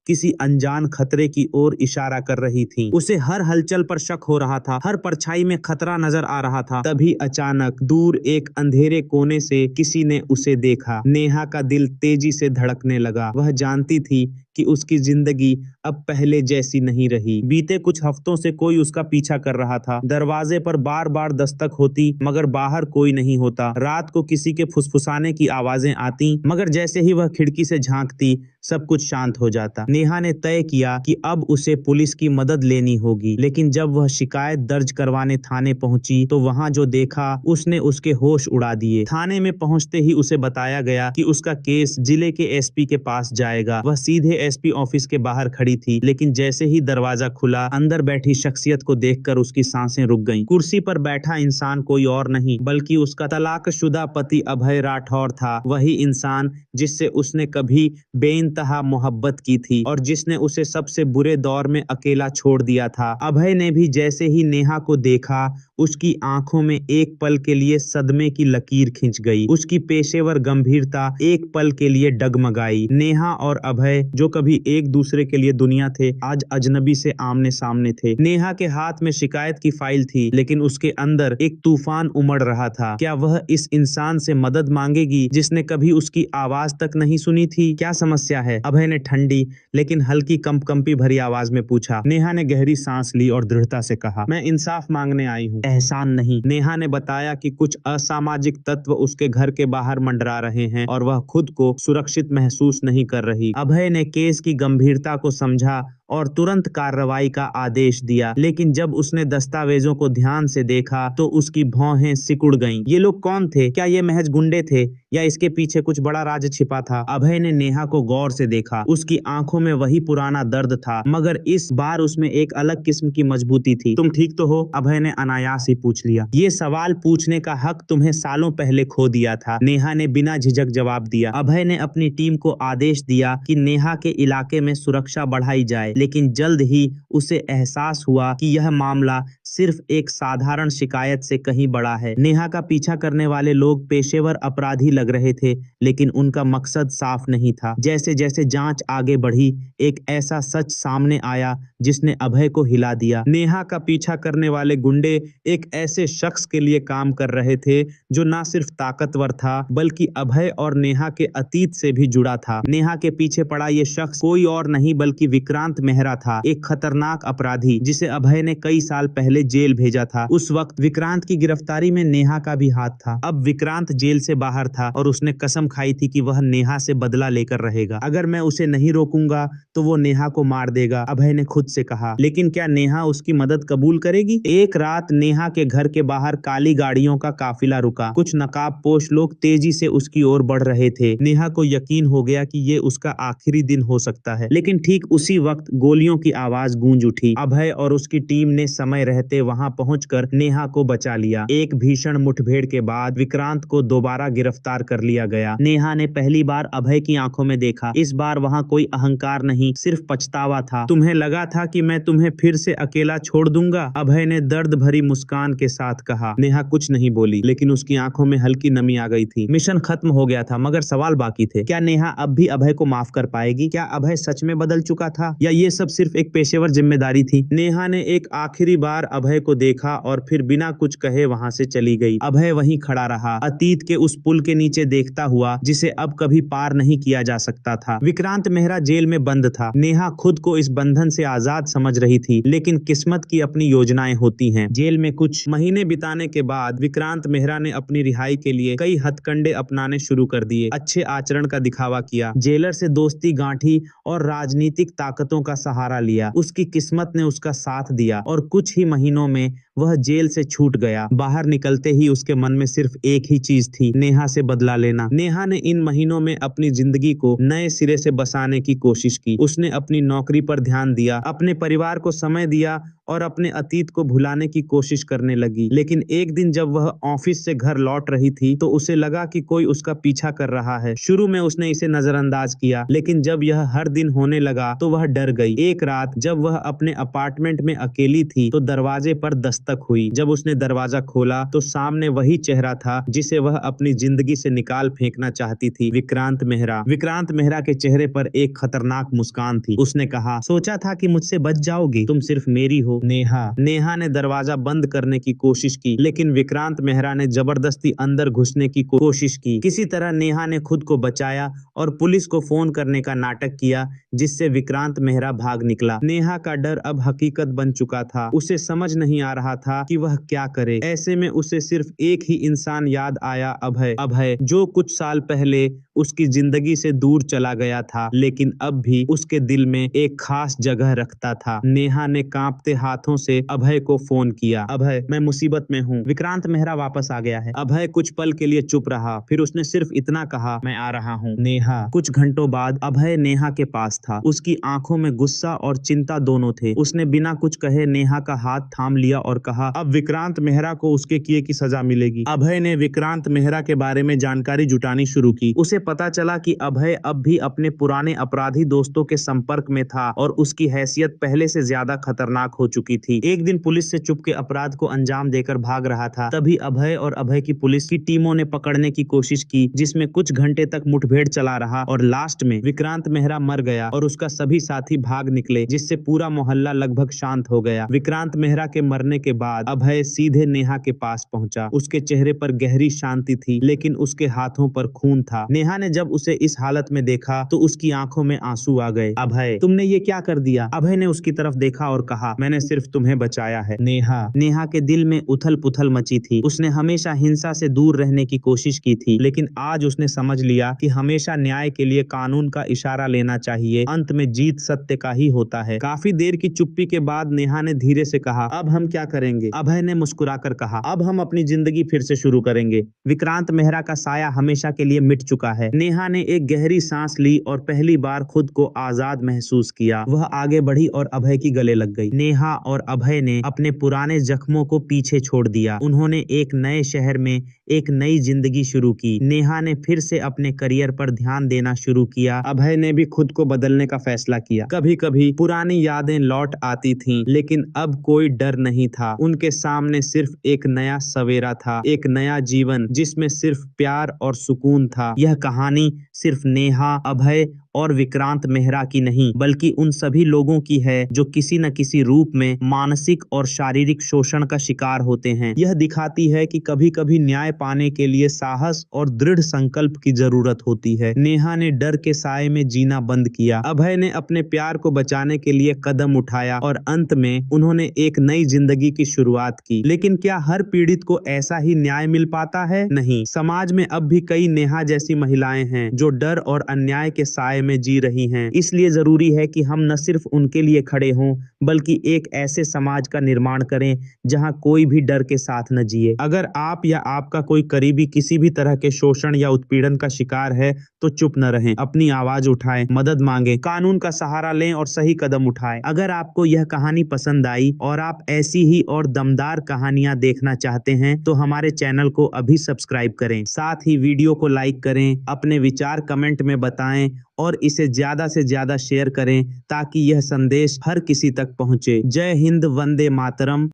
किसी अनजान खतरे की ओर इशारा कर रही थीं। उसे हर हलचल पर शक हो रहा था, हर परछाई में खतरा नजर आ रहा था। तभी अचानक दूर एक अंधेरे कोने से किसी ने उसे देखा। नेहा का दिल तेजी से धड़कने लगा। वह जानती थी कि उसकी जिंदगी अब पहले जैसी नहीं रही। बीते कुछ हफ्तों से कोई उसका पीछा कर रहा था। दरवाजे पर बार बार दस्तक होती मगर बाहर कोई नहीं होता। रात को किसी के फुसफुसाने की आवाजें आती मगर जैसे ही वह खिड़की से झांकती सब कुछ शांत हो जाता। नेहा ने तय किया कि अब उसे पुलिस की मदद लेनी होगी, लेकिन जब वह शिकायत दर्ज करवाने थाने पहुंची तो वहां जो देखा उसने उसके होश उड़ा दिए। थाने में पहुंचते ही उसे बताया गया कि उसका केस जिले के एसपी के पास जाएगा। वह सीधे एसपी ऑफिस के बाहर खड़ी थी, लेकिन जैसे ही दरवाजा खुला अंदर बैठी शख्सियत को देखकर उसकी सांसें रुक गईं। कुर्सी पर बैठा इंसान कोई और नहीं बल्कि उसका तलाकशुदा पति अभय राठौर था। वही इंसान जिससे उसने कभी बेइंतहा मोहब्बत की थी और जिसने उसे सबसे बुरे दौर में अकेला छोड़ दिया था। अभय ने भी जैसे ही नेहा को देखा उसकी आंखों में एक पल के लिए सदमे की लकीर खिंच गई। उसकी पेशेवर गंभीरता एक पल के लिए डगमगाई। नेहा और अभय जो कभी एक दूसरे के लिए दुनिया थे, आज अजनबी से आमने सामने थे। नेहा के हाथ में शिकायत की फाइल थी, लेकिन उसके अंदर एक तूफान उमड़ रहा था। क्या वह इस इंसान से मदद मांगेगी जिसने कभी उसकी आवाज तक नहीं सुनी थी? क्या समस्या है? अभय ने ठंडी लेकिन हल्की कंपकंपी भरी आवाज में पूछा। नेहा ने गहरी सांस ली और दृढ़ता से कहा, मैं इंसाफ मांगने आई हूँ, एहसान नहीं। नेहा ने बताया कि कुछ असामाजिक तत्व उसके घर के बाहर मंडरा रहे हैं और वह खुद को सुरक्षित महसूस नहीं कर रही। अभय ने केस की गंभीरता को समझा और तुरंत कार्रवाई का आदेश दिया, लेकिन जब उसने दस्तावेजों को ध्यान से देखा तो उसकी भौहें सिकुड़ गईं। ये लोग कौन थे? क्या ये महज गुंडे थे या इसके पीछे कुछ बड़ा राज छिपा था? अभय ने नेहा को गौर से देखा। उसकी आंखों में वही पुराना दर्द था, मगर इस बार उसमें एक अलग किस्म की मजबूती थी। तुम ठीक तो हो? अभय ने अनायास ही पूछ लिया। ये सवाल पूछने का हक तुम्हें सालों पहले खो दिया था, नेहा ने बिना झिझक जवाब दिया। अभय ने अपनी टीम को आदेश दिया कि नेहा के इलाके में सुरक्षा बढ़ाई जाए, लेकिन जल्द ही उसे एहसास हुआ कि यह मामला सिर्फ एक साधारण शिकायत से कहीं बड़ा है। नेहा का पीछा करने वाले लोग पेशेवर अपराधी लग रहे थे, लेकिन उनका मकसद साफ नहीं था। जैसे जैसे जांच आगे बढ़ी, एक ऐसा सच सामने आया जिसने अभय को हिला दिया। नेहा का पीछा करने वाले गुंडे एक ऐसे शख्स के लिए काम कर रहे थे जो न सिर्फ ताकतवर था बल्कि अभय और नेहा के अतीत से भी जुड़ा था। नेहा के पीछे पड़ा ये शख्स कोई और नहीं बल्कि विक्रांत मेहरा था, एक खतरनाक अपराधी जिसे अभय ने कई साल पहले जेल भेजा था। उस वक्त विक्रांत की गिरफ्तारी में नेहा का भी हाथ था। अब विक्रांत जेल से बाहर था और उसने कसम खाई थी कि वह नेहा से बदला लेकर रहेगा। अगर मैं उसे नहीं रोकूंगा तो वो नेहा को मार देगा, अभय ने खुद से कहा। लेकिन क्या नेहा उसकी मदद कबूल करेगी? एक रात नेहा के घर के बाहर काली गाड़ियों का काफिला रुका। कुछ नकाबपोश लोग तेजी से उसकी ओर बढ़ रहे थे। नेहा को यकीन हो गया कि ये उसका आखिरी दिन हो सकता है, लेकिन ठीक उसी वक्त गोलियों की आवाज गूंज उठी। अभय और उसकी टीम ने समय रहते वहां पहुंचकर नेहा को बचा लिया। एक भीषण मुठभेड़ के बाद विक्रांत को दोबारा गिरफ्तार कर लिया गया। नेहा ने पहली बार अभय की आंखों में देखा। इस बार वहां कोई अहंकार नहीं, सिर्फ पछतावा था। तुम्हें लगा था कि मैं तुम्हें फिर से अकेला छोड़ दूंगा? अभय ने दर्द भरी मुस्कान के साथ कहा। नेहा कुछ नहीं बोली, लेकिन उसकी आंखों में हल्की नमी आ गई थी। मिशन खत्म हो गया था, मगर सवाल बाकी थे। क्या नेहा अब भी अभय को माफ कर पाएगी? क्या अभय सच में बदल चुका था या ये सब सिर्फ एक पेशेवर जिम्मेदारी थी? नेहा ने एक आखिरी बार अभय को देखा और फिर बिना कुछ कहे वहां से चली गई। अभय वहीं खड़ा रहा, अतीत के उस पुल के नीचे देखता हुआ जिसे अब कभी पार नहीं किया जा सकता था। विक्रांत मेहरा जेल में बंद था। नेहा खुद को इस बंधन से आजाद समझ रही थी, लेकिन किस्मत की अपनी योजनाएं होती हैं। जेल में कुछ महीने बिताने के बाद विक्रांत मेहरा ने अपनी रिहाई के लिए कई हथकंडे अपनाने शुरू कर दिए। अच्छे आचरण का दिखावा किया, जेलर से दोस्ती गांठी और राजनीतिक ताकतों का सहारा लिया। उसकी किस्मत ने उसका साथ दिया और कुछ ही महीनों में वह जेल से छूट गया। बाहर निकलते ही उसके मन में सिर्फ एक ही चीज थी, नेहा से बदला लेना। नेहा ने इन महीनों में अपनी जिंदगी को नए सिरे से बसाने की कोशिश की। उसने अपनी नौकरी पर ध्यान दिया, अपने परिवार को समय दिया और अपने अतीत को भुलाने की कोशिश करने लगी। लेकिन एक दिन जब वह ऑफिस से घर लौट रही थी तो उसे लगा कि कोई उसका पीछा कर रहा है। शुरू में उसने इसे नजरअंदाज किया, लेकिन जब यह हर दिन होने लगा तो वह डर गई। एक रात जब वह अपने अपार्टमेंट में अकेली थी तो दरवाजे पर दस्तक दस्तक हुई। जब उसने दरवाजा खोला तो सामने वही चेहरा था जिसे वह अपनी जिंदगी से निकाल फेंकना चाहती थी, विक्रांत मेहरा। विक्रांत मेहरा के चेहरे पर एक खतरनाक मुस्कान थी। उसने कहा, सोचा था कि मुझसे बच जाओगी, तुम सिर्फ मेरी हो। नेहा ने दरवाजा बंद करने की कोशिश की, लेकिन विक्रांत मेहरा ने जबरदस्ती अंदर घुसने की कोशिश की। किसी तरह नेहा ने खुद को बचाया और पुलिस को फोन करने का नाटक किया, जिससे विक्रांत मेहरा भाग निकला। नेहा का डर अब हकीकत बन चुका था। उसे समझ नहीं आ रहा था कि वह क्या करे। ऐसे में उसे सिर्फ एक ही इंसान याद आया, अभय, जो कुछ साल पहले उसकी जिंदगी से दूर चला गया था, लेकिन अब भी उसके दिल में एक खास जगह रखता था। नेहा ने कांपते हाथों से अभय को फोन किया। अभय, मैं मुसीबत में हूँ, विक्रांत मेहरा वापस आ गया है। अभय कुछ पल के लिए चुप रहा, फिर उसने सिर्फ इतना कहा, मैं आ रहा हूँ। नेहा। कुछ घंटों बाद अभय नेहा के पास था। उसकी आंखों में गुस्सा और चिंता दोनों थे। उसने बिना कुछ कहे नेहा का हाथ थाम लिया और कहा, अब विक्रांत मेहरा को उसके किए की सजा मिलेगी। अभय ने विक्रांत मेहरा के बारे में जानकारी जुटानी शुरू की। उसे पता चला कि अभय अब भी अपने पुराने अपराधी दोस्तों के संपर्क में था और उसकी हैसियत पहले से ज्यादा खतरनाक हो चुकी थी। एक दिन पुलिस से चुपके अपराध को अंजाम देकर भाग रहा था, तभी अभय और अभय की पुलिस की टीमों ने पकड़ने की कोशिश की, जिसमें कुछ घंटे तक मुठभेड़ चला रहा और लास्ट में विक्रांत मेहरा मर गया और उसका सभी साथी भाग निकले, जिससे पूरा मोहल्ला लगभग शांत हो गया। विक्रांत मेहरा के मरने के बाद अभय सीधे नेहा के पास पहुंचा। उसके चेहरे पर गहरी शांति थी, लेकिन उसके हाथों पर खून था। नेहा ने जब उसे इस हालत में देखा तो उसकी आंखों में आंसू आ गए। अभय, तुमने ये क्या कर दिया? अभय ने उसकी तरफ देखा और कहा, मैंने सिर्फ तुम्हें बचाया है। नेहा के दिल में उथल पुथल मची थी। उसने हमेशा हिंसा से दूर रहने की कोशिश की थी, लेकिन आज उसने समझ लिया कि हमेशा न्याय के लिए कानून का इशारा लेना चाहिए। अंत में जीत सत्य का ही होता है। काफी देर की चुप्पी के बाद नेहा ने धीरे से कहा, अब हम क्या करेंगे? अभय ने मुस्कुराकर कहा, अब हम अपनी जिंदगी फिर से शुरू करेंगे। विक्रांत मेहरा का साया हमेशा के लिए मिट चुका है। नेहा ने एक गहरी सांस ली और पहली बार खुद को आजाद महसूस किया। वह आगे बढ़ी और अभय की गले लग गई। नेहा और अभय ने अपने पुराने जख्मों को पीछे छोड़ दिया। उन्होंने एक नए शहर में एक नई जिंदगी शुरू की। नेहा ने फिर से अपने करियर पर ध्यान देना शुरू किया। अभय ने भी खुद को बदलने का फैसला किया। कभी कभी पुरानी यादें लौट आती थीं, लेकिन अब कोई डर नहीं था। उनके सामने सिर्फ एक नया सवेरा था, एक नया जीवन जिसमें सिर्फ प्यार और सुकून था। यह कहानी सिर्फ नेहा, अभय और विक्रांत मेहरा की नहीं, बल्कि उन सभी लोगों की है जो किसी न किसी रूप में मानसिक और शारीरिक शोषण का शिकार होते हैं। यह दिखाती है कि कभी कभी न्याय पाने के लिए साहस और दृढ़ संकल्प की जरूरत होती है। नेहा ने डर के साए में जीना बंद किया। अभय ने अपने प्यार को बचाने के लिए कदम उठाया और अंत में उन्होंने एक नई जिंदगी की शुरुआत की। लेकिन क्या हर पीड़ित को ऐसा ही न्याय मिल पाता है? नहीं। समाज में अब भी कई नेहा जैसी महिलाएं हैं जो डर और अन्याय के साए में जी रही हैं। इसलिए जरूरी है कि हम न सिर्फ उनके लिए खड़े हों, बल्कि एक ऐसे समाज का निर्माण करें जहां कोई भी डर के साथ न जिए। अगर आप या आपका कोई करीबी किसी भी तरह के शोषण या उत्पीड़न का शिकार है तो चुप न रहें, अपनी आवाज उठाएं, मदद मांगें, कानून का सहारा लें और सही कदम उठाएं। अगर आपको यह कहानी पसंद आई और आप ऐसी ही और दमदार कहानियां देखना चाहते हैं तो हमारे चैनल को अभी सब्सक्राइब करें। साथ ही वीडियो को लाइक करें, अपने विचार कमेंट में बताएं और इसे ज्यादा से ज्यादा शेयर करें ताकि यह संदेश हर किसी तक पहुंचे। जय हिंद, वंदे मातरम।